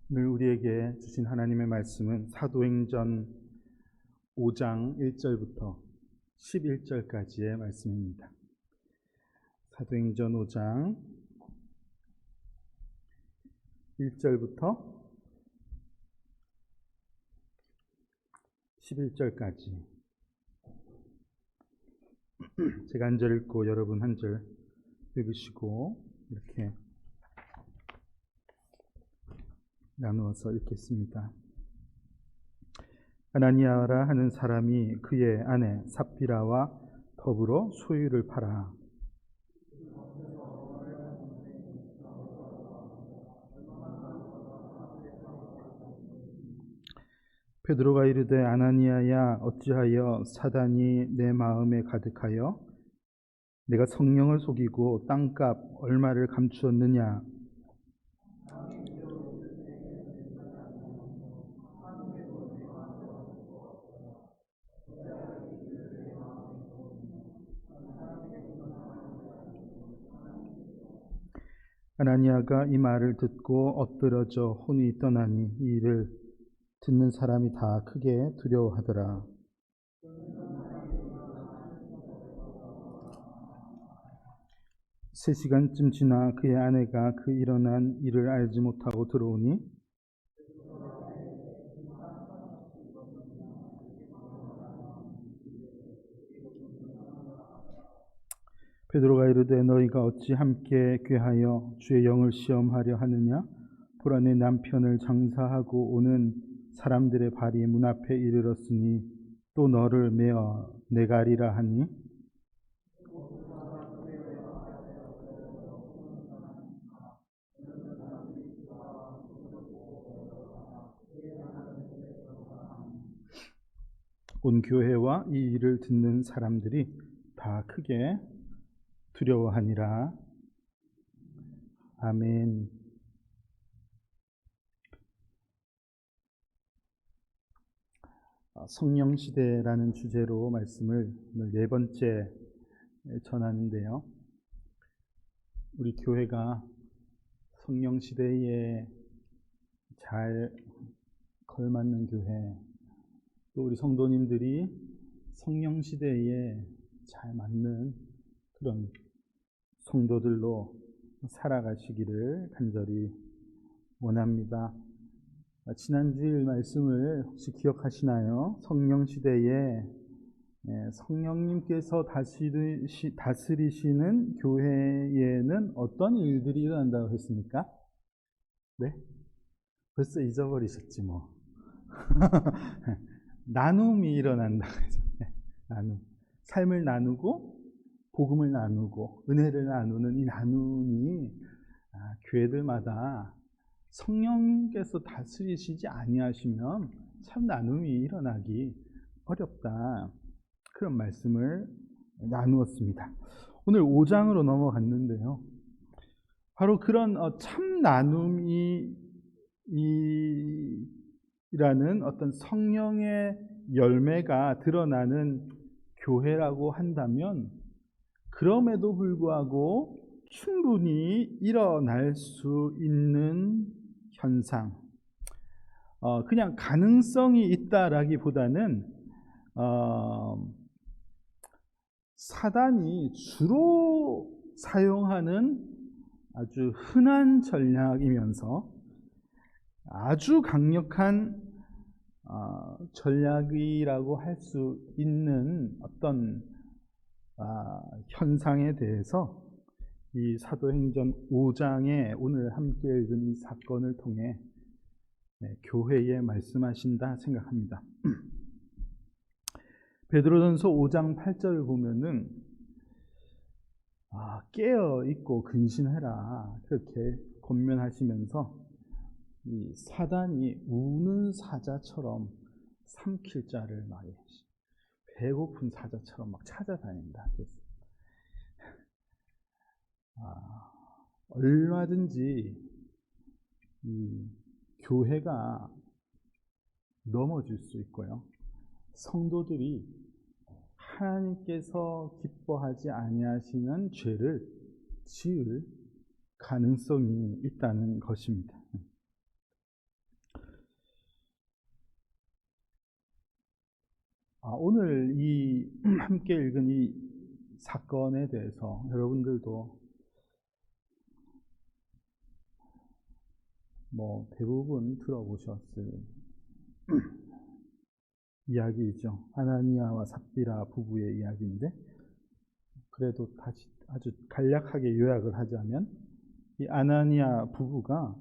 오늘 우리에게 주신 하나님의 말씀은 사도행전 5장 1절부터 11절까지의 말씀입니다. 사도행전 5장 1절부터 11절까지 제가 한 절 읽고 여러분 한 절 읽으시고 이렇게 나누어서 읽겠습니다. 아나니아라 하는 사람이 그의 아내 삽비라와 더불어 소유를 팔아 베드로가 이르되 아나니아야 어찌하여 사단이 내 마음에 가득하여 내가 성령을 속이고 땅값 얼마를 감추었느냐. 아나니아가 이 말을 듣고 엎드러져 혼이 떠나니 이 일을 듣는 사람이 다 크게 두려워하더라. 세 시간쯤 지나 그의 아내가 그 일어난 일을 알지 못하고 들어오니 베드로가 이르되 너희가 어찌 함께 꾀하여 주의 영을 시험하려 하느냐? 보라 내 남편을 장사하고 오는 사람들의 발이 문 앞에 이르렀으니 또 너를 메어 내가리라 하니 온 교회와 이 일을 듣는 사람들이 다 크게 두려워하니라. 아멘. 성령시대라는 주제로 말씀을 오늘 네 번째 전하는데요. 우리 교회가 성령시대에 잘 걸맞는 교회, 또 우리 성도님들이 성령시대에 잘 맞는 그런 성도들로 살아가시기를 간절히 원합니다. 지난주일 말씀을 혹시 기억하시나요? 성령시대에 성령님께서 다스리시는 교회에는 어떤 일들이 일어난다고 했습니까? 네? 벌써 잊어버리셨지 뭐. 나눔이 일어난다. 나눔. 삶을 나누고 복음을 나누고 은혜를 나누는 이 나눔이 교회들마다 성령님께서 다스리시지 아니하시면 참 나눔이 일어나기 어렵다. 그런 말씀을 나누었습니다. 오늘 5장으로 넘어갔는데요. 바로 그런 참 나눔이 라는 어떤 성령의 열매가 드러나는 교회라고 한다면 그럼에도 불구하고 충분히 일어날 수 있는 현상, 그냥 가능성이 있다라기보다는 사단이 주로 사용하는 아주 흔한 전략이면서 아주 강력한 전략이라고 할 수 있는 어떤 현상에 대해서 이 사도행전 5장에 오늘 함께 읽은 이 사건을 통해 교회에 말씀하신다 생각합니다. 베드로전서 5장 8절을 보면은 깨어 있고 근신해라 그렇게 권면하시면서 이 사단이 우는 사자처럼 삼킬 자를 막 배고픈 사자처럼 막 찾아다닌다. 얼마든지 이 교회가 넘어질 수 있고요. 성도들이 하나님께서 기뻐하지 아니하시는 죄를 지을 가능성이 있다는 것입니다. 오늘 이 함께 읽은 이 사건에 대해서 여러분들도 대부분 들어보셨을 이야기이죠. 아나니아와 삽비라 부부의 이야기인데, 그래도 다시 아주 간략하게 요약을 하자면, 이 아나니아 부부가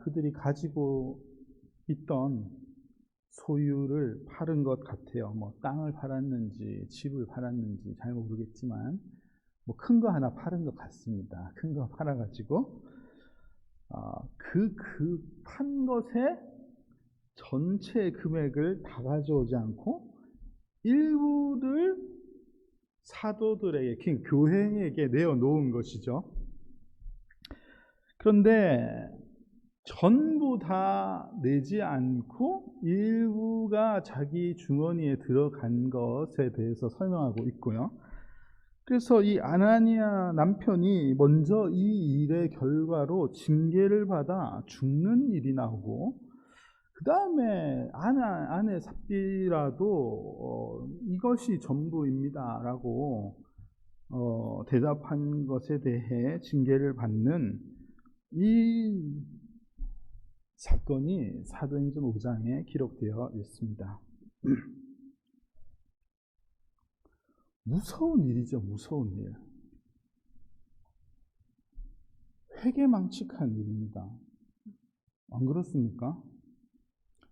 그들이 가지고 있던 소유를 팔은 것 같아요. 땅을 팔았는지 집을 팔았는지 잘 모르겠지만 큰 거 하나 팔은 것 같습니다. 큰 거 팔아가지고 그 판 것에 전체 금액을 다 가져오지 않고 일부를 사도들에게, 교회에게 내어놓은 것이죠. 그런데 전부 다 내지 않고 일부가 자기 주머니에 들어간 것에 대해서 설명하고 있고요. 그래서 이 아나니아 남편이 먼저 이 일의 결과로 징계를 받아 죽는 일이 나오고, 그 다음에 아내 삽비라도 이것이 전부입니다 라고 대답한 것에 대해 징계를 받는 이 사건이 사도행전 5장에 기록되어 있습니다. 무서운 일이죠. 무서운 일. 회개망측한 일입니다. 안 그렇습니까?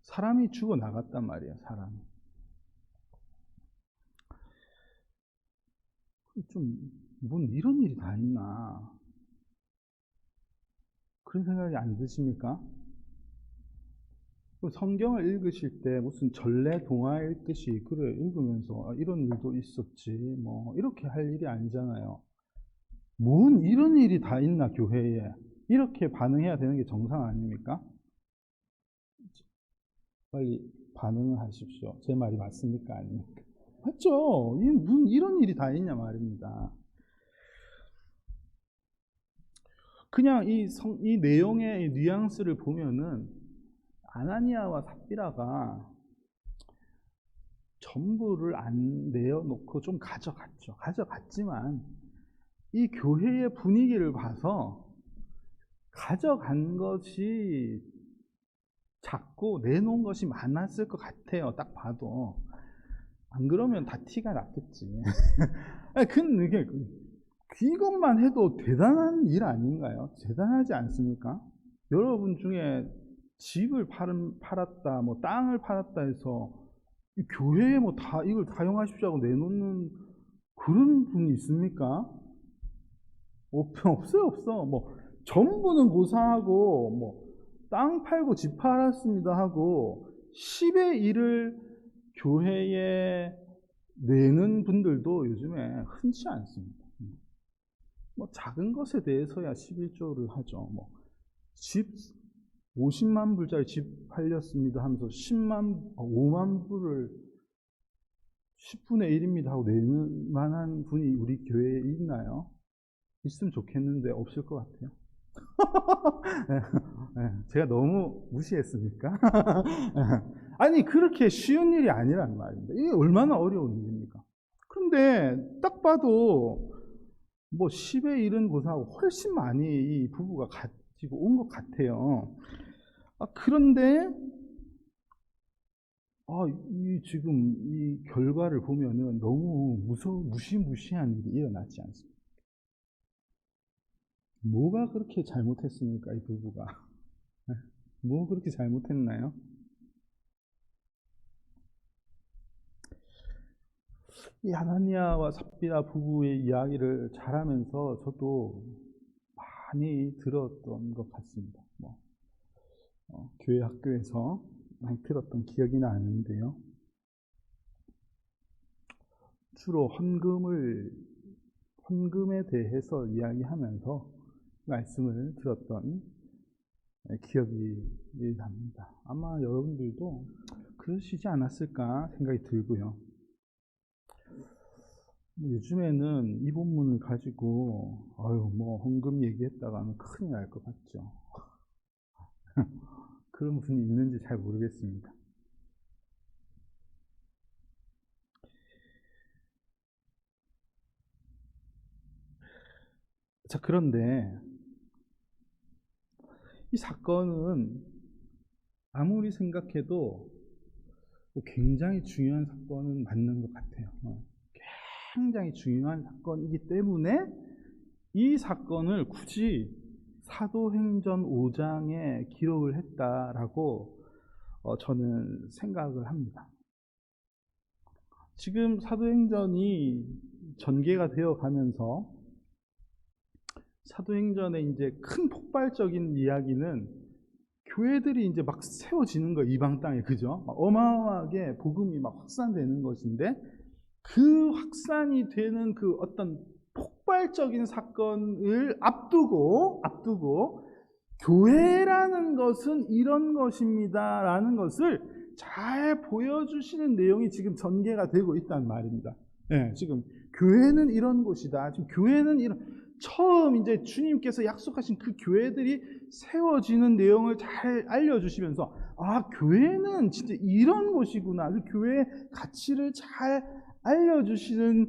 사람이 죽어나갔단 말이에요. 사람이. 이런 일이 다 있나, 그런 생각이 안 드십니까? 성경을 읽으실 때 무슨 전래 동화 읽듯이 그래 읽으면서 이런 일도 있었지 이렇게 할 일이 아니잖아요. 뭔 이런 일이 다 있나 교회에, 이렇게 반응해야 되는 게 정상 아닙니까? 빨리 반응을 하십시오. 제 말이 맞습니까? 아닙니까? 맞죠? 무슨 이런 일이 다 있냐 말입니다. 그냥 이 내용의 뉘앙스를 보면은 아나니아와 삽비라가 전부를 안 내어놓고 좀 가져갔죠. 가져갔지만 이 교회의 분위기를 봐서 가져간 것이 작고 내놓은 것이 많았을 것 같아요. 딱 봐도. 안 그러면 다 티가 났겠지. 근데 이것만 해도 대단한 일 아닌가요? 대단하지 않습니까? 여러분 중에 집을 팔았다, 땅을 팔았다 해서 이 교회에 이걸 사용하십시오 하고 내놓는 그런 분이 있습니까? 없어요, 없어. 전부는 고사하고, 땅 팔고 집 팔았습니다 하고, 10의 1을 교회에 내는 분들도 요즘에 흔치 않습니다. 작은 것에 대해서야 11조를 하죠. 집 50만 불짜리 집 팔렸습니다 하면서 5만 불을 10분의 1입니다 하고 내는 만한 분이 우리 교회에 있나요? 있으면 좋겠는데 없을 것 같아요. 제가 너무 무시했습니까? 아니, 그렇게 쉬운 일이 아니란 말입니다. 이게 얼마나 어려운 일입니까? 그런데 딱 봐도 10의 1은 고사하고 훨씬 많이 이 부부가 가지고 온 것 같아요. 그런데 지금 이 결과를 보면은 너무 무시무시한 일이 일어나지 않습니까? 뭐가 그렇게 잘못했습니까, 이 부부가? 뭐 그렇게 잘못했나요? 이 아나니아와 삽비라 부부의 이야기를 잘하면서 저도 많이 들었던 것 같습니다. 교회 학교에서 많이 들었던 기억이 나는데요. 주로 헌금에 대해서 이야기하면서 말씀을 들었던 기억이 납니다. 아마 여러분들도 그러시지 않았을까 생각이 들고요. 요즘에는 이 본문을 가지고 헌금 얘기했다가는 큰일 날 것 같죠. 그런 분이 있는지 잘 모르겠습니다. 자, 그런데 이 사건은 아무리 생각해도 굉장히 중요한 사건은 맞는 것 같아요. 굉장히 중요한 사건이기 때문에 이 사건을 굳이 사도행전 5장에 기록을 했다라고 저는 생각을 합니다. 지금 사도행전이 전개가 되어 가면서 사도행전의 이제 큰 폭발적인 이야기는 교회들이 이제 막 세워지는 거예요. 이방 땅에. 그죠? 어마어마하게 복음이 막 확산되는 것인데, 그 확산이 되는 그 어떤 폭발적인 사건을 앞두고 교회라는 것은 이런 것입니다 라는 것을 잘 보여주시는 내용이 지금 전개가 되고 있단 말입니다. 네, 지금 교회는 이런 곳이다. 지금 교회는 처음 이제 주님께서 약속하신 그 교회들이 세워지는 내용을 잘 알려주시면서, 아, 교회는 진짜 이런 곳이구나. 그 교회의 가치를 잘 알려주시는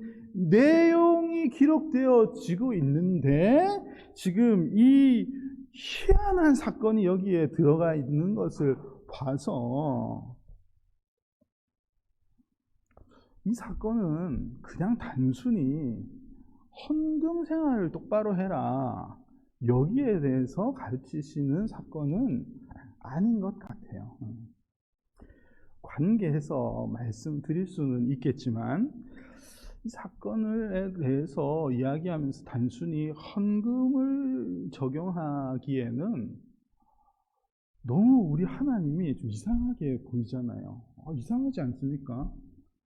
내용이 기록되어지고 있는데, 지금 이 희한한 사건이 여기에 들어가 있는 것을 봐서 이 사건은 그냥 단순히 헌금 생활을 똑바로 해라, 여기에 대해서 가르치시는 사건은 아닌 것 같아요. 관계해서 말씀드릴 수는 있겠지만, 이 사건에 대해서 이야기하면서 단순히 헌금을 적용하기에는 너무 우리 하나님이 좀 이상하게 보이잖아요. 이상하지 않습니까?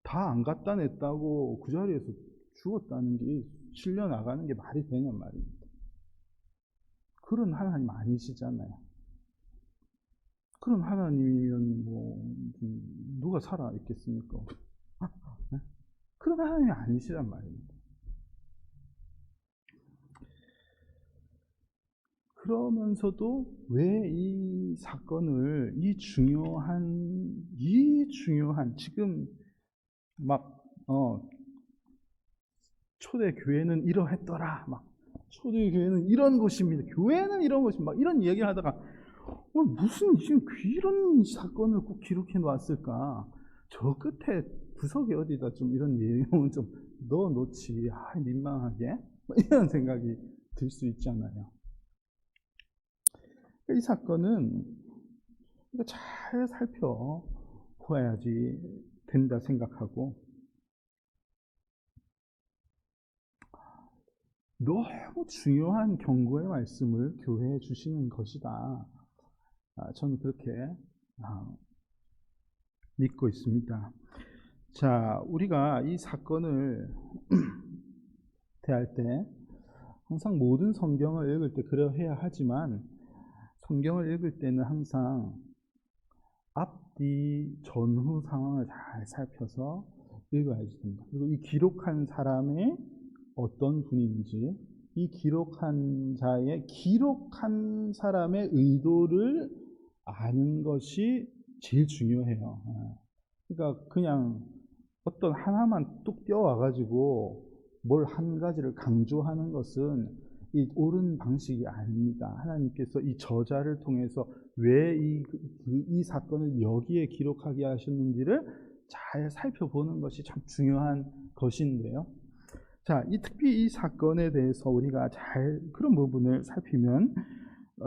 다 안 갖다 냈다고 그 자리에서 죽었다는 게, 실려 나가는 게 말이 되냔 말입니다. 그런 하나님 아니시잖아요. 그런 하나님이면 누가 살아 있겠습니까? 그런 하나님이 아니시란 말입니다. 그러면서도 왜 이 사건을, 이 중요한 지금 막 초대 교회는 이러했더라, 막 초대 교회는 이런 곳입니다, 교회는 이런 곳입니다, 막 이런 얘기를 하다가 무슨 지금 이런 사건을 꼭 기록해 놨을까? 저 끝에 구석에 어디다 좀 이런 내용은 좀 넣어놓지, 민망하게, 이런 생각이 들 수 있잖아요. 이 사건은 잘 살펴봐야지 된다 생각하고, 너무 중요한 경고의 말씀을 교회에 주시는 것이다, 저는 그렇게 믿고 있습니다. 자, 우리가 이 사건을 대할 때 항상 모든 성경을 읽을 때 그러해야 하지만, 성경을 읽을 때는 항상 앞뒤 전후 상황을 잘 살펴서 읽어야지 됩니다. 그리고 이 기록한 사람이 어떤 분인지, 이 기록한 사람의 의도를 아는 것이 제일 중요해요. 그러니까 그냥 어떤 하나만 뚝 떼어와가지고 뭘 한 가지를 강조하는 것은 이 옳은 방식이 아닙니다. 하나님께서 이 저자를 통해서 왜 이 사건을 여기에 기록하게 하셨는지를 잘 살펴보는 것이 참 중요한 것인데요. 자, 특히 이 사건에 대해서 우리가 잘 그런 부분을 살피면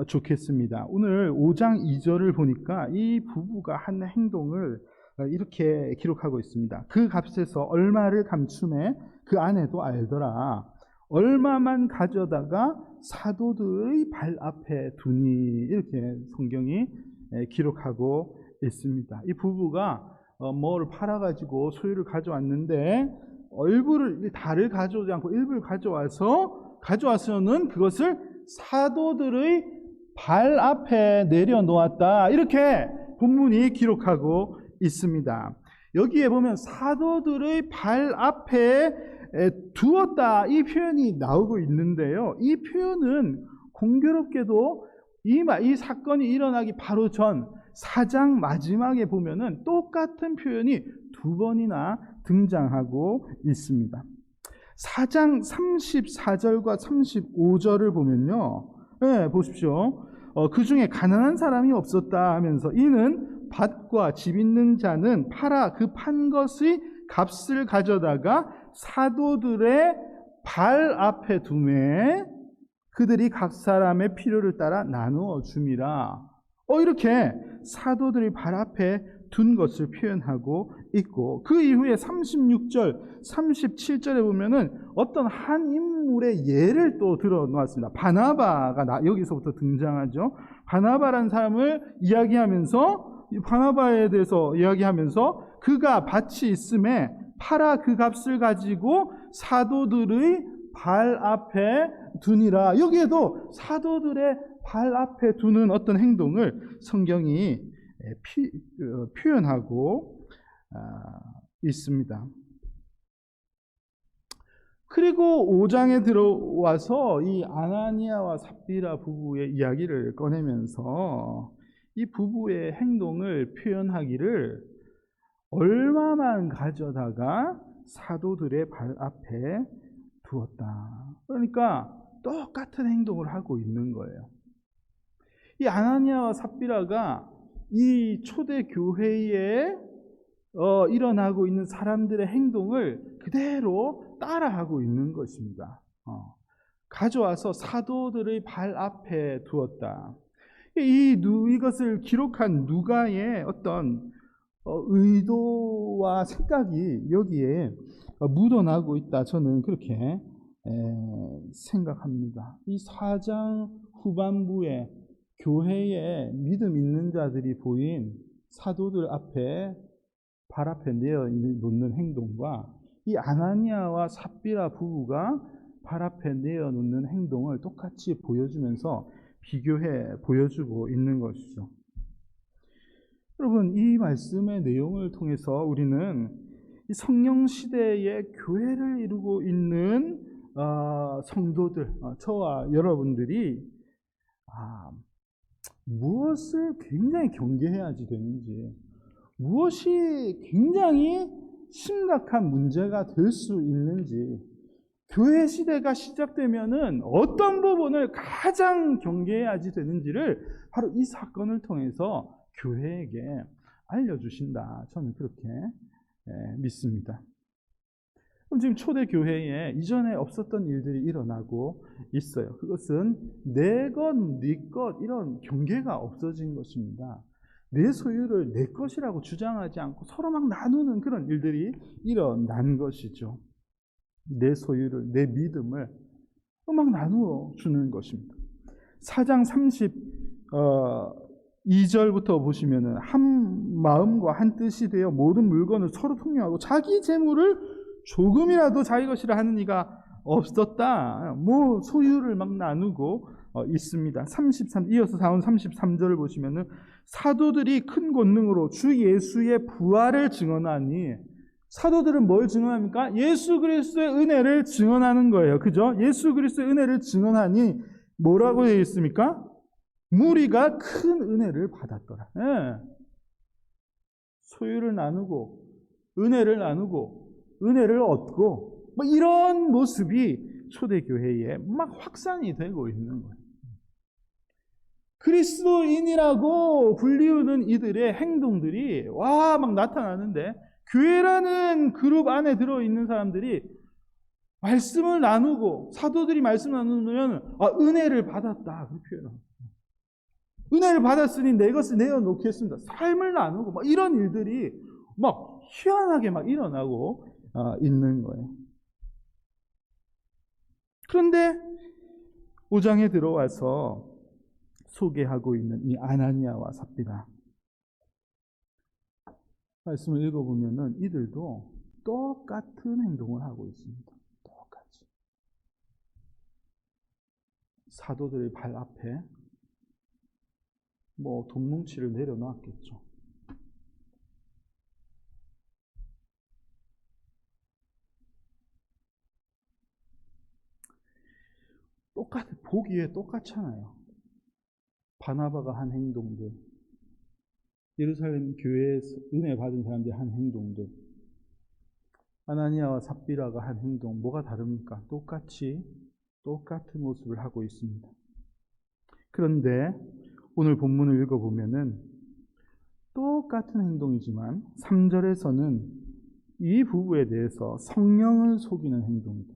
좋겠습니다. 오늘 5장 2절을 보니까 이 부부가 한 행동을 이렇게 기록하고 있습니다. 그 값에서 얼마를 감춤해 그 아내도 알더라. 얼마만 가져다가 사도들의 발 앞에 두니, 이렇게 성경이 기록하고 있습니다. 이 부부가 뭘 팔아가지고 소유를 가져왔는데, 일부를, 다를 가져오지 않고 일부를 가져와서는 그것을 사도들의 발 앞에 내려놓았다, 이렇게 본문이 기록하고 있습니다. 여기에 보면 사도들의 발 앞에 두었다, 이 표현이 나오고 있는데요. 이 표현은 공교롭게도 이 사건이 일어나기 바로 전 4장 마지막에 보면은 똑같은 표현이 2번이나 등장하고 있습니다. 4장 34절과 35절을 보면요. 네, 보십시오. 그 중에 가난한 사람이 없었다 하면서 이는 밭과 집 있는 자는 팔아 그 판 것의 값을 가져다가 사도들의 발 앞에 두매 그들이 각 사람의 필요를 따라 나누어 줌이라. 이렇게 사도들이 발 앞에 둔 것을 표현하고 있고, 그 이후에 36절, 37절에 보면은 어떤 한 인물의 예를 또 들어 놓았습니다. 바나바가 여기서부터 등장하죠. 바나바라는 사람을 이야기하면서, 바나바에 대해서 이야기하면서 그가 밭이 있음에 팔아 그 값을 가지고 사도들의 발 앞에 두니라. 여기에도 사도들의 발 앞에 두는 어떤 행동을 성경이 표현하고 있습니다. 그리고 5장에 들어와서 이 아나니아와 삽비라 부부의 이야기를 꺼내면서 이 부부의 행동을 표현하기를 얼마만 가져다가 사도들의 발 앞에 두었다. 그러니까 똑같은 행동을 하고 있는 거예요. 이 아나니아와 삽비라가 이 초대 교회에 일어나고 있는 사람들의 행동을 그대로 따라하고 있는 것입니다. 가져와서 사도들의 발 앞에 두었다. 이것을 기록한 누가의 어떤 의도와 생각이 여기에 묻어나고 있다. 저는 그렇게 생각합니다. 이 4장 후반부에 교회에 믿음 있는 자들이 보인 사도들 앞에 발 앞에 내어놓는 행동과 이 아나니아와 삽비라 부부가 발 앞에 내어놓는 행동을 똑같이 보여주면서 비교해 보여주고 있는 것이죠. 여러분, 이 말씀의 내용을 통해서 우리는 이 성령 시대의 교회를 이루고 있는 성도들, 저와 여러분들이 무엇을 굉장히 경계해야지 되는지, 무엇이 굉장히 심각한 문제가 될 수 있는지, 교회 시대가 시작되면은 어떤 부분을 가장 경계해야지 되는지를 바로 이 사건을 통해서 교회에게 알려주신다. 저는 그렇게 믿습니다. 그럼 지금 초대 교회에 이전에 없었던 일들이 일어나고 있어요. 그것은 내 것, 네 것 이런 경계가 없어진 것입니다. 내 소유를 내 것이라고 주장하지 않고 서로 막 나누는 그런 일들이 일어난 것이죠. 내 소유를, 내 믿음을 막 나누어 주는 것입니다. 4장 32절부터 보시면은 한 마음과 한 뜻이 되어 모든 물건을 서로 통용하고 자기 재물을 조금이라도 자기 것이라 하는 이가 없었다. 소유를 막 나누고 있습니다. 이어서 나온 33절을 보시면은 사도들이 큰 권능으로 주 예수의 부활을 증언하니, 사도들은 뭘 증언합니까? 예수 그리스도의 은혜를 증언하는 거예요. 그죠? 예수 그리스도의 은혜를 증언하니 뭐라고 되어 있습니까? 무리가 큰 은혜를 받았더라. 소유를 나누고 은혜를 나누고 은혜를 얻고 이런 모습이 초대교회에 막 확산이 되고 있는 거예요. 그리스도인이라고 불리우는 이들의 행동들이 막 나타나는데, 교회라는 그룹 안에 들어있는 사람들이 말씀을 나누고 사도들이 말씀 나누면 은혜를 받았다 그렇게 표현합니다. 은혜를 받았으니 내 것을 내어놓겠습니다. 삶을 나누고 이런 일들이 막 희한하게 막 일어나고 있는 거예요. 그런데 5장에 들어와서 소개하고 있는 이 아나니아와 삽비라 말씀을 읽어보면은 이들도 똑같은 행동을 하고 있습니다. 똑같이 사도들의 발 앞에 돈뭉치를 내려놓았겠죠. 보기에 똑같잖아요. 바나바가 한 행동들, 예루살렘 교회에서 은혜 받은 사람들이 한 행동들, 아나니아와 삽비라가 한 행동 뭐가 다릅니까? 똑같은 모습을 하고 있습니다. 그런데 오늘 본문을 읽어보면은 똑같은 행동이지만 3절에서는 이 부부에 대해서 성령을 속이는 행동이다.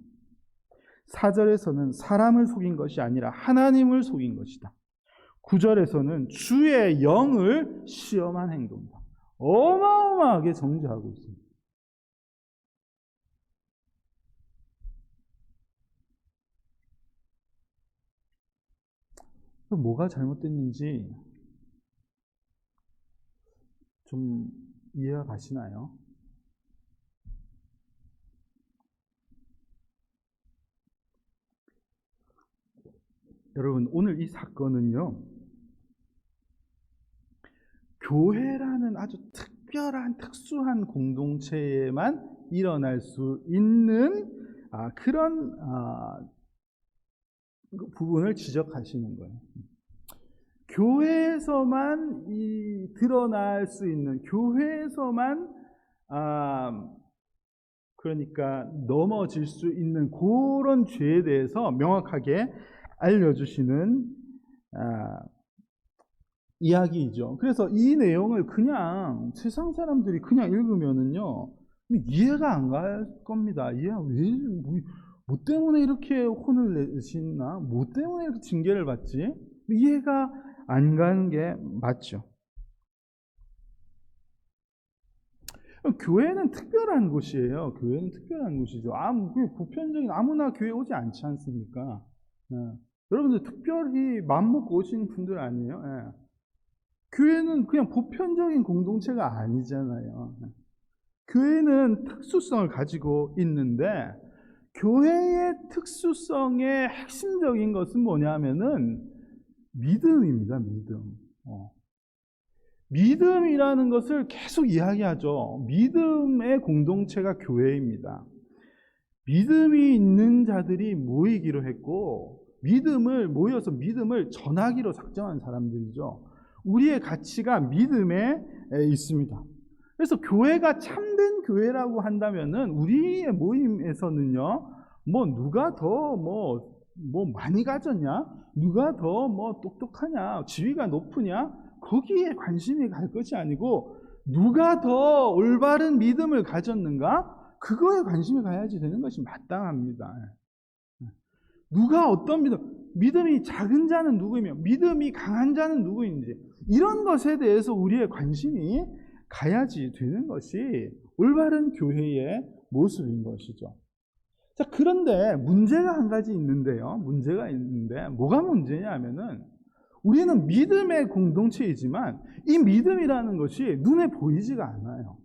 4절에서는 사람을 속인 것이 아니라 하나님을 속인 것이다. 9절에서는 주의 영을 시험한 행동이다. 어마어마하게 정죄하고 있습니다. 뭐가 잘못됐는지 좀 이해가 가시나요? 여러분, 오늘 이 사건은요, 교회라는 아주 특수한 공동체에만 일어날 수 있는 그런 부분을 지적하시는 거예요. 교회에서만 드러날 수 있는, 교회에서만 그러니까 넘어질 수 있는 그런 죄에 대해서 명확하게 알려주시는 이야기이죠. 그래서 이 내용을 그냥 세상 사람들이 그냥 읽으면은요, 이해가 안 갈 겁니다. 뭐 때문에 이렇게 혼을 내시나? 뭐 때문에 이렇게 징계를 받지? 이해가 안 가는 게 맞죠. 교회는 특별한 곳이에요. 교회는 특별한 곳이죠. 보편적인 아무나 교회 오지 않지 않습니까? 여러분들 특별히 맘먹고 오신 분들 아니에요? 교회는 그냥 보편적인 공동체가 아니잖아요. 교회는 특수성을 가지고 있는데, 교회의 특수성의 핵심적인 것은 뭐냐면은 믿음입니다. 믿음이라는 것을 계속 이야기하죠. 믿음의 공동체가 교회입니다. 믿음이 있는 자들이 모이기로 했고, 모여서 믿음을 전하기로 작정한 사람들이죠. 우리의 가치가 믿음에 있습니다. 그래서 교회가 참된 교회라고 한다면은 우리의 모임에서는요, 누가 더 많이 가졌냐, 누가 더 똑똑하냐, 지위가 높으냐, 거기에 관심이 갈 것이 아니고 누가 더 올바른 믿음을 가졌는가, 그거에 관심이 가야지 되는 것이 마땅합니다. 누가 어떤 믿음이 작은 자는 누구이며 믿음이 강한 자는 누구인지, 이런 것에 대해서 우리의 관심이 가야지 되는 것이 올바른 교회의 모습인 것이죠. 자, 그런데 문제가 한 가지 있는데요. 뭐가 문제냐 하면은, 우리는 믿음의 공동체이지만 이 믿음이라는 것이 눈에 보이지가 않아요.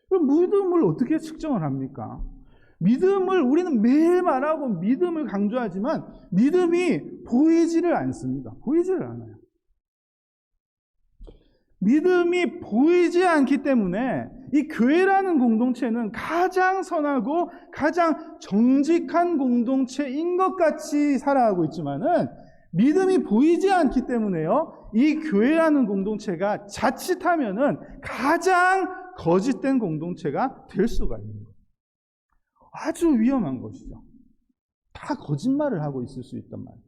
그럼 믿음을 어떻게 측정을 합니까? 믿음을 우리는 매일 말하고 믿음을 강조하지만 믿음이 보이지를 않습니다. 보이지를 않아요. 믿음이 보이지 않기 때문에 이 교회라는 공동체는 가장 선하고 가장 정직한 공동체인 것 같이 살아가고 있지만은, 믿음이 보이지 않기 때문에요, 이 교회라는 공동체가 자칫하면은 가장 거짓된 공동체가 될 수가 있는 거예요. 아주 위험한 것이죠. 다 거짓말을 하고 있을 수 있단 말이에요.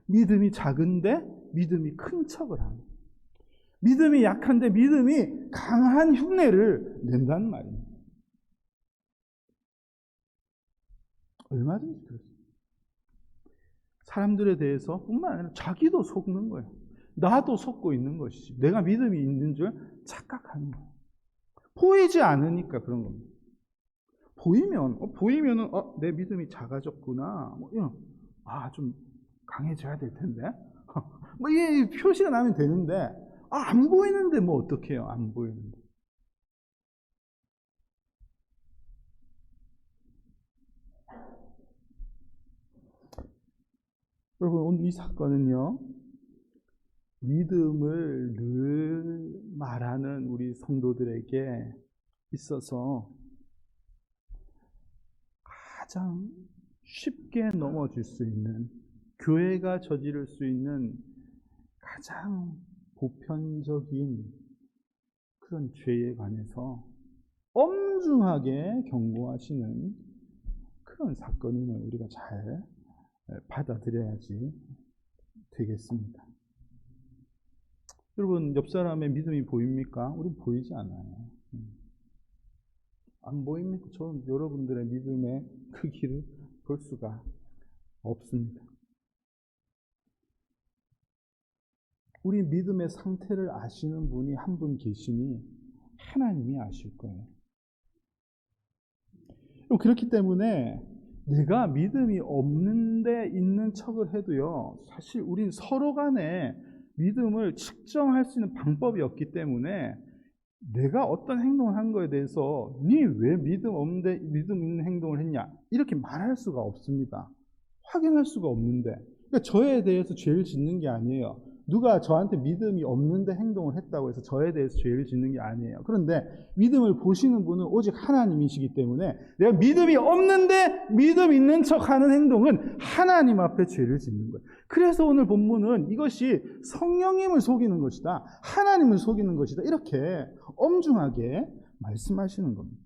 믿음이 작은데 믿음이 큰 척을 하는, 믿음이 약한데 믿음이 강한 흉내를 낸다는 말입니다. 얼마든지 그렇습니다. 사람들에 대해서 뿐만 아니라 자기도 속는 거예요. 나도 속고 있는 것이지. 내가 믿음이 있는 줄 착각하는 거예요. 보이지 않으니까 그런 겁니다. 보이면은 내 믿음이 작아졌구나. 좀 강해져야 될 텐데. 이 표시가 나면 되는데, 안 보이는데 어떡해요? 안 보이는데. 여러분, 오늘 이 사건은요, 믿음을 늘 말하는 우리 성도들에게 있어서 가장 쉽게 넘어질 수 있는, 교회가 저지를 수 있는 가장 보편적인 그런 죄에 관해서 엄중하게 경고하시는 그런 사건임을 우리가 잘 받아들여야지 되겠습니다. 여러분, 옆 사람의 믿음이 보입니까? 우린 보이지 않아요. 안 보입니까? 저는 여러분들의 믿음의 크기를 볼 수가 없습니다. 우리 믿음의 상태를 아시는 분이 한 분 계시니 하나님이 아실 거예요. 그렇기 때문에 내가 믿음이 없는데 있는 척을 해도요, 사실 우린 서로 간에 믿음을 측정할 수 있는 방법이 없기 때문에 내가 어떤 행동을 한 거에 대해서 니 왜 믿음 없는데 믿음 있는 행동을 했냐 이렇게 말할 수가 없습니다. 확인할 수가 없는데, 그러니까 저에 대해서 죄를 짓는 게 아니에요. 누가 저한테 믿음이 없는데 행동을 했다고 해서 저에 대해서 죄를 짓는 게 아니에요. 그런데 믿음을 보시는 분은 오직 하나님이시기 때문에 내가 믿음이 없는데 믿음 있는 척하는 행동은 하나님 앞에 죄를 짓는 거예요. 그래서 오늘 본문은 이것이 성령님을 속이는 것이다, 하나님을 속이는 것이다, 이렇게 엄중하게 말씀하시는 겁니다.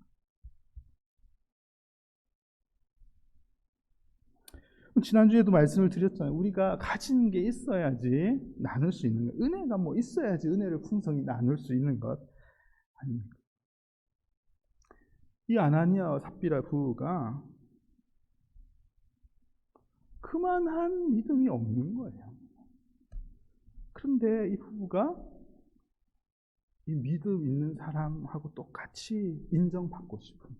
지난주에도 말씀을 드렸잖아요. 우리가 가진 게 있어야지 나눌 수 있는 것. 은혜가 뭐 있어야지 은혜를 풍성히 나눌 수 있는 것 아닙니까? 이 아나니아와 삽비라 부부가 그만한 믿음이 없는 거예요. 그런데 이 부부가 이 믿음 있는 사람하고 똑같이 인정받고 싶은 거예요.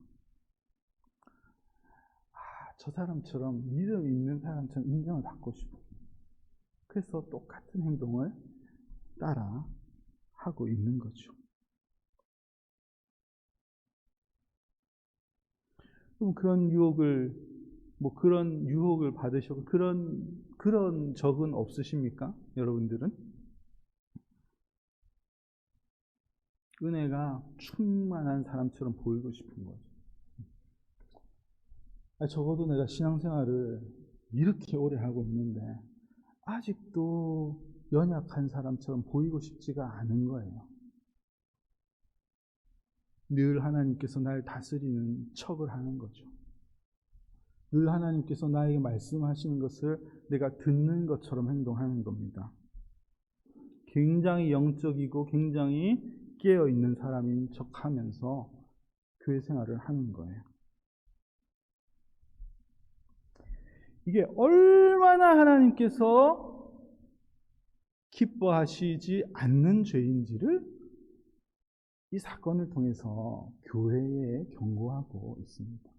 저 사람처럼 믿음 있는 사람처럼 인정을 받고 싶어요. 그래서 똑같은 행동을 따라 하고 있는 거죠. 그럼 그런 유혹을 받으셨고 그런 적은 없으십니까? 여러분들은? 은혜가 충만한 사람처럼 보이고 싶은 거죠. 적어도 내가 신앙생활을 이렇게 오래 하고 있는데 아직도 연약한 사람처럼 보이고 싶지가 않은 거예요. 늘 하나님께서 날 다스리는 척을 하는 거죠. 늘 하나님께서 나에게 말씀하시는 것을 내가 듣는 것처럼 행동하는 겁니다. 굉장히 영적이고 굉장히 깨어있는 사람인 척하면서 교회 생활을 하는 거예요. 이게 얼마나 하나님께서 기뻐하시지 않는 죄인지를 이 사건을 통해서 교회에 경고하고 있습니다.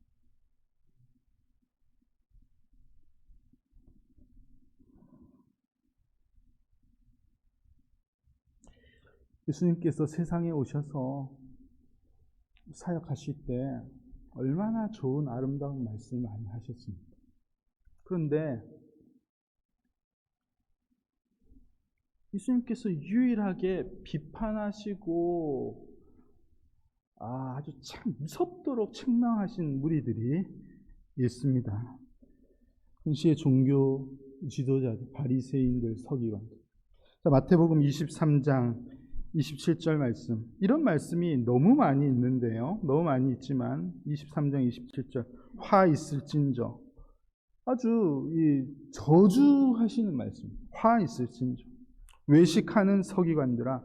예수님께서 세상에 오셔서 사역하실 때 얼마나 좋은 아름다운 말씀을 많이 하셨습니다. 그런데 예수님께서 유일하게 비판하시고 아주 참 무섭도록 책망하신 무리들이 있습니다. 당시의 종교 지도자들, 바리새인들, 서기관들. 마태복음 23장 27절 말씀. 이런 말씀이 너무 많이 있는데요. 너무 많이 있지만 23장 27절. 화 있을진저. 아주 저주하시는 말씀. 화 있을진저. 외식하는 서기관들과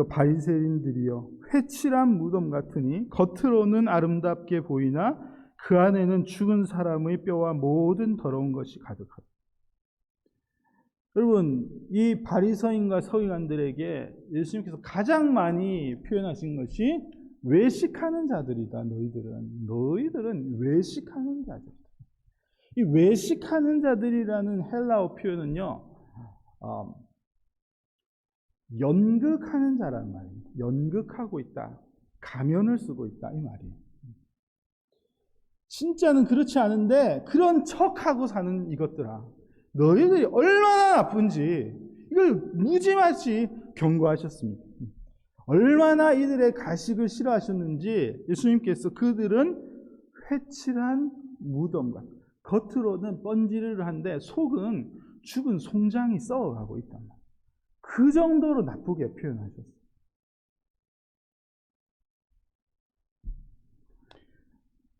바리새인들이여, 회칠한 무덤 같으니 겉으로는 아름답게 보이나 그 안에는 죽은 사람의 뼈와 모든 더러운 것이 가득하다. 여러분, 이 바리새인과 서기관들에게 예수님께서 가장 많이 표현하신 것이 외식하는 자들이다. 너희들은 외식하는 자들이다. 이 외식하는 자들이라는 헬라어 표현은요, 연극하는 자라는 말입니다. 연극하고 있다. 가면을 쓰고 있다. 이 말이에요. 진짜는 그렇지 않은데 그런 척하고 사는 이것들아, 너희들이 얼마나 나쁜지 이걸 무지막지 경고하셨습니다. 얼마나 이들의 가식을 싫어하셨는지 예수님께서 그들은 회칠한 무덤 같다. 겉으로는 번지르르한데 속은 죽은 송장이 썩어가고 있단 말이에요. 그 정도로 나쁘게 표현하셨어요.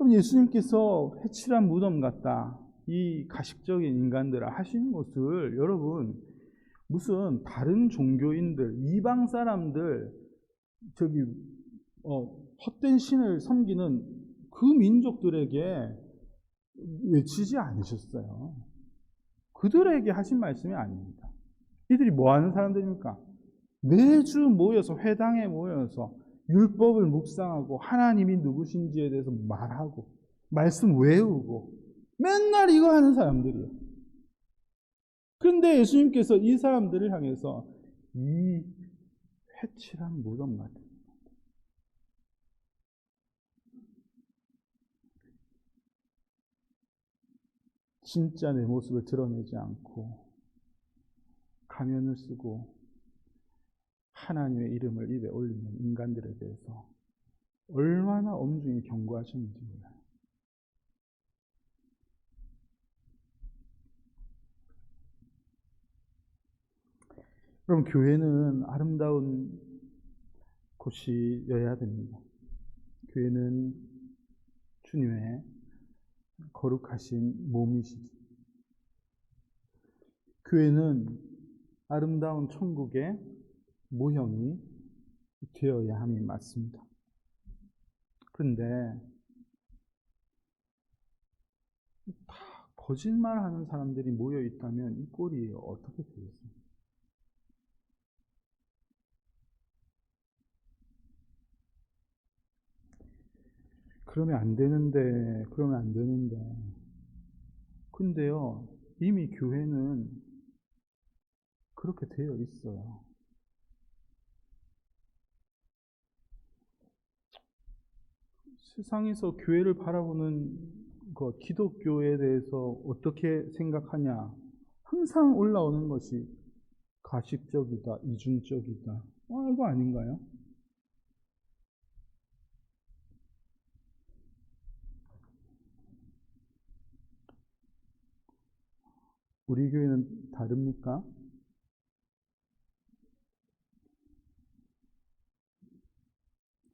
여러분, 예수님께서 회칠한 무덤 같다, 이 가식적인 인간들을 하시는 것을 여러분 무슨 다른 종교인들, 이방 사람들, 저기 헛된 신을 섬기는 그 민족들에게 외치지 않으셨어요. 그들에게 하신 말씀이 아닙니다. 이들이 뭐 하는 사람들입니까? 매주 모여서, 회당에 모여서 율법을 묵상하고 하나님이 누구신지에 대해서 말하고 말씀 외우고 맨날 이거 하는 사람들이에요. 그런데 예수님께서 이 사람들을 향해서 이 회칠한 무덤 같은, 진짜 내 모습을 드러내지 않고 가면을 쓰고 하나님의 이름을 입에 올리는 인간들에 대해서 얼마나 엄중히 경고하셨는지 몰라요. 그럼 교회는 아름다운 곳이어야 됩니다. 교회는 주님의 거룩하신 몸이시죠. 교회는 아름다운 천국의 모형이 되어야 함이 맞습니다. 그런데 다 거짓말하는 사람들이 모여 있다면 이 꼴이 어떻게 되겠습니까? 그러면 안 되는데. 근데요, 이미 교회는 그렇게 되어 있어요. 세상에서 교회를 바라보는 기독교에 대해서 어떻게 생각하냐? 항상 올라오는 것이 가식적이다, 이중적이다. 이거 아닌가요? 우리 교회는 다릅니까?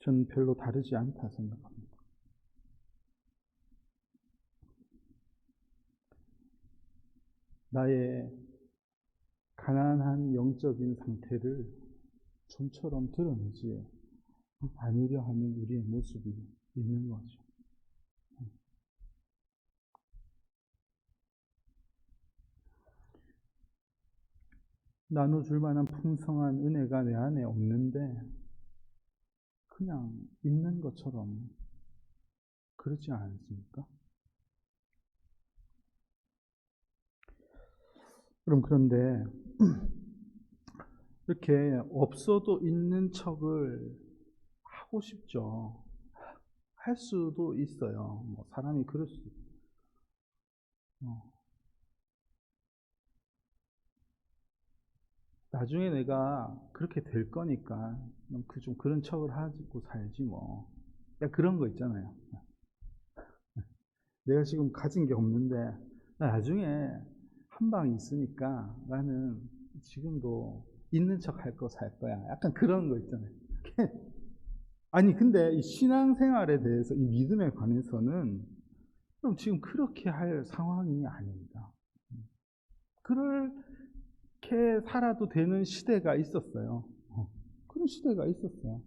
전 별로 다르지 않다 생각합니다. 나의 가난한 영적인 상태를 좀처럼 드러내지 않으려 하는 우리의 모습이 있는 거죠. 나눠줄 만한 풍성한 은혜가 내 안에 없는데 그냥 있는 것처럼 그렇지 않습니까? 그런데 이렇게 없어도 있는 척을 하고 싶죠. 할 수도 있어요. 사람이 그럴 수 있어요. 나중에 내가 그렇게 될 거니까 좀 그런 척을 하고 살지 뭐. 그런 거 있잖아요. 내가 지금 가진 게 없는데 나중에 한 방이 있으니까 나는 지금도 있는 척 할 거 살 거야. 약간 그런 거 있잖아요. 아니 근데 이 신앙생활에 대해서, 이 믿음에 관해서는 그럼 지금 그렇게 할 상황이 아닙니다. 그렇게 살아도 되는 시대가 있었어요. 그런 시대가 있었어요.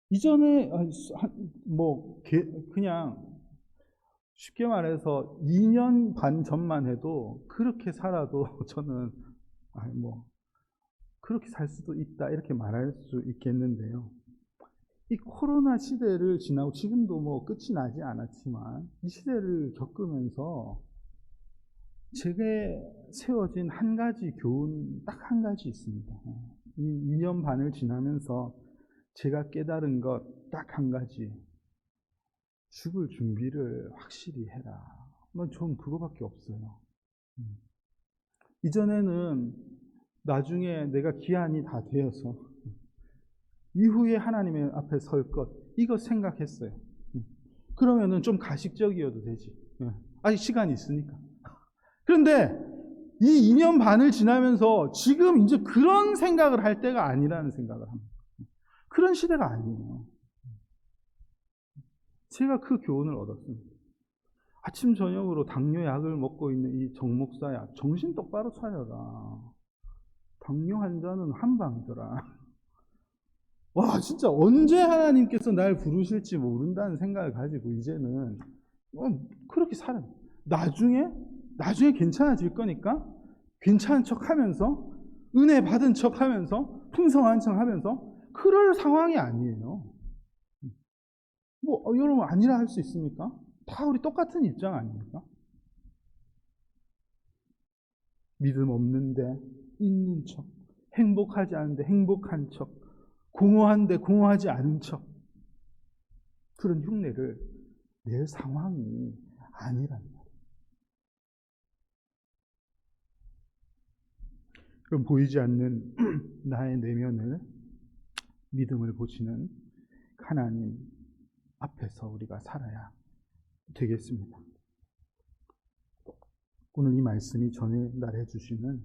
이전에 그냥 쉽게 말해서 2년 반 전만 해도 그렇게 살아도 저는 그렇게 살 수도 있다 이렇게 말할 수 있겠는데요. 이 코로나 시대를 지나고 지금도 끝이 나지 않았지만 이 시대를 겪으면서 제게 세워진 한 가지 교훈, 딱 한 가지 있습니다. 이 2년 반을 지나면서 제가 깨달은 것 딱 한 가지. 죽을 준비를 확실히 해라. 전 그거밖에 없어요. 이전에는 나중에 내가 기한이 다 되어서 이후에 하나님의 앞에 설 것, 이거 생각했어요. 그러면은 좀 가식적이어도 되지. 아직 시간이 있으니까. 그런데 이 2년 반을 지나면서 지금 이제 그런 생각을 할 때가 아니라는 생각을 합니다. 그런 시대가 아니에요. 제가 그 교훈을 얻었습니다. 아침 저녁으로 당뇨 약을 먹고 있는 이 정 목사야, 정신 똑바로 차려라. 당뇨 환자는 한방이더라. 와, 진짜 언제 하나님께서 날 부르실지 모른다는 생각을 가지고 이제는 그렇게 살아요. 나중에 괜찮아질 거니까 괜찮은 척 하면서, 은혜 받은 척 하면서, 풍성한 척 하면서, 그럴 상황이 아니에요. 여러분 아니라 할 수 있습니까? 다 우리 똑같은 입장 아닙니까? 믿음 없는데 있는 척, 행복하지 않은데 행복한 척, 공허한데 공허하지 않은 척, 그런 흉내를 낼 상황이 아니란 말이에요. 그럼 보이지 않는 나의 내면을 믿음을 보시는 하나님 앞에서 우리가 살아야 되겠습니다. 오늘 이 말씀이 전달해 주시는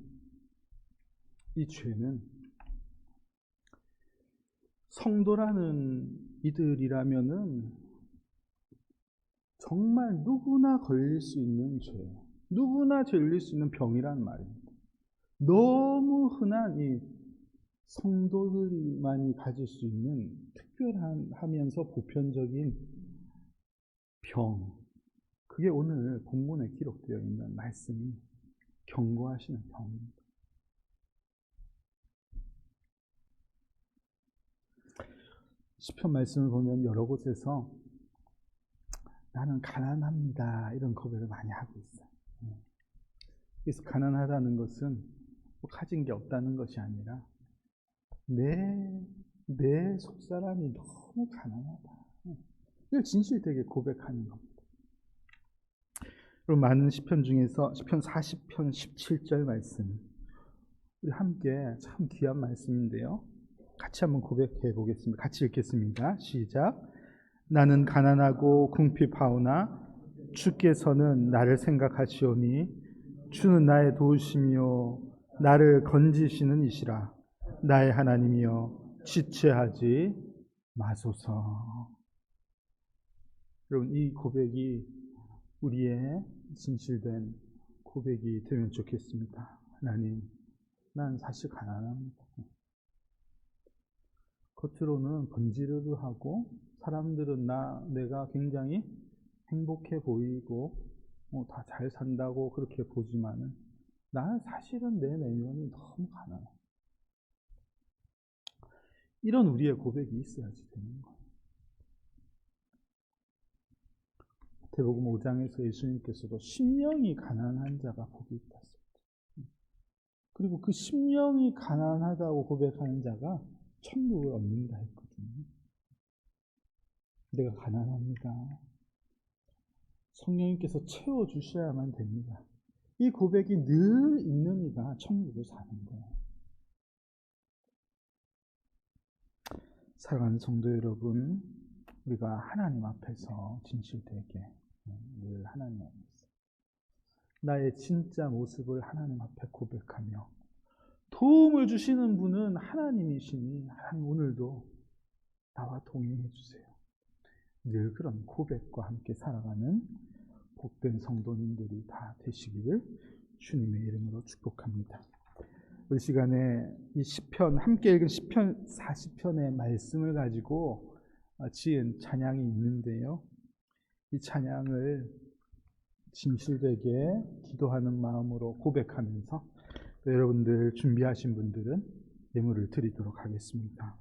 이 죄는 성도라는 이들이라면은 정말 누구나 걸릴 수 있는 죄예요. 누구나 걸릴 수 있는 병이란 말입니다. 너무 흔한 이 성도들만이 가질 수 있는 특별하면서 보편적인 병, 그게 오늘 본문에 기록되어 있는 말씀이 경고하시는 병입니다. 시편 말씀을 보면 여러 곳에서 나는 가난합니다 이런 고백을 많이 하고 있어요. 그래서 가난하다는 것은 가진 게 없다는 것이 아니라 내 속사람이 너무 가난하다, 이걸 진실되게 고백하는 겁니다. 그럼 많은 시편 중에서 시편 40편 17절 말씀, 우리 함께 참 귀한 말씀인데요, 같이 한번 고백해 보겠습니다. 같이 읽겠습니다. 시작. 나는 가난하고 궁핍하오나 주께서는 나를 생각하시오니 주는 나의 도우심이요 나를 건지시는 이시라. 나의 하나님이여 지체하지 마소서. 여러분, 이 고백이 우리의 진실된 고백이 되면 좋겠습니다. 하나님, 난 사실 가난합니다. 겉으로는 번지르르하고 사람들은 내가 굉장히 행복해 보이고 다 잘 산다고 그렇게 보지만은 나는 사실은 내 내면이 너무 가난해. 이런 우리의 고백이 있어야지 되는 거예요. 마태복음 5장에서 예수님께서도 심령이 가난한 자가 복이 있다. 그리고 그 심령이 가난하다고 고백하는 자가 천국을 얻는다 했거든요. 내가 가난합니다. 성령님께서 채워주셔야만 됩니다. 이 고백이 늘 있는 이가 천국을 사는 거예요. 사랑하는 성도 여러분, 우리가 하나님 앞에서 진실되게 늘 하나님 앞에서 나의 진짜 모습을 하나님 앞에 고백하며 도움을 주시는 분은 하나님이시니 하나님 오늘도 나와 동행해 주세요. 늘 그런 고백과 함께 살아가는 복된 성도님들이 다 되시기를 주님의 이름으로 축복합니다. 우리 시간에 이 시편, 함께 읽은 시편 40편의 말씀을 가지고 지은 찬양이 있는데요, 이 찬양을 진실되게 기도하는 마음으로 고백하면서 여러분들 준비하신 분들은 예물을 드리도록 하겠습니다.